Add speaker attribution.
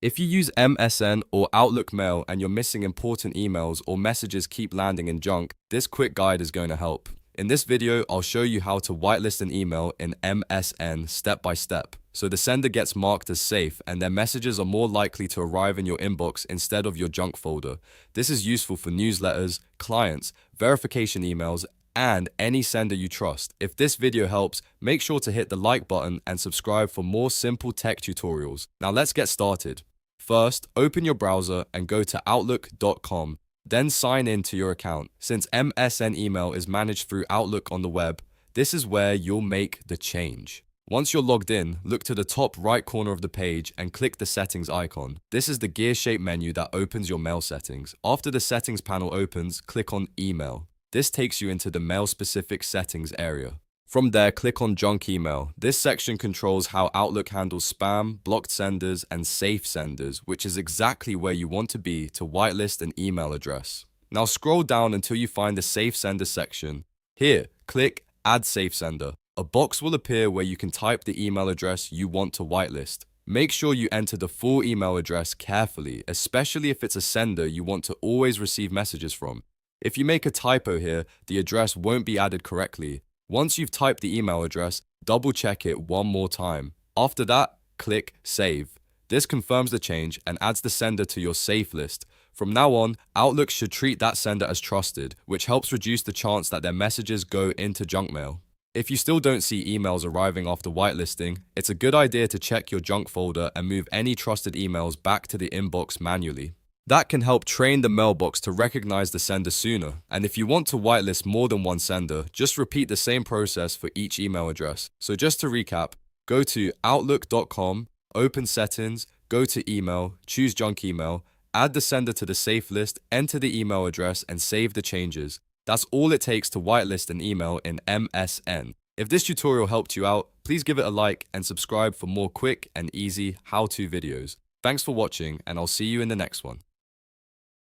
Speaker 1: If you use MSN or Outlook Mail and you're missing important emails or messages keep landing in junk, this quick guide is going to help. In this video, I'll show you how to whitelist an email in MSN step by step, so the sender gets marked as safe and their messages are more likely to arrive in your inbox instead of your junk folder. This is useful for newsletters, clients, verification emails, and any sender you trust. If this video helps, make sure to hit the like button and subscribe for more simple tech tutorials. Now let's get started. First, open your browser and go to outlook.com. Then sign in to your account. Since MSN email is managed through Outlook on the web, this is where you'll make the change. Once you're logged in, look to the top right corner of the page and click the settings icon. This is the gear-shaped menu that opens your mail settings. After the settings panel opens, click on email. This takes you into the mail-specific settings area. From there, click on Junk Email. This section controls how Outlook handles spam, blocked senders, and safe senders, which is exactly where you want to be to whitelist an email address. Now scroll down until you find the Safe Sender section. Here, click Add Safe Sender. A box will appear where you can type the email address you want to whitelist. Make sure you enter the full email address carefully, especially if it's a sender you want to always receive messages from. If you make a typo here, the address won't be added correctly. Once you've typed the email address, double-check it one more time. After that, click Save. This confirms the change and adds the sender to your safe list. From now on, Outlook should treat that sender as trusted, which helps reduce the chance that their messages go into junk mail. If you still don't see emails arriving after whitelisting, it's a good idea to check your junk folder and move any trusted emails back to the inbox manually. That can help train the mailbox to recognize the sender sooner. And if you want to whitelist more than one sender, just repeat the same process for each email address. So just to recap, go to outlook.com, open settings, go to email, choose junk email, add the sender to the safe list, enter the email address, and save the changes. That's all it takes to whitelist an email in MSN. If this tutorial helped you out, please give it a like and subscribe for more quick and easy how-to videos. Thanks for watching, and I'll see you in the next one.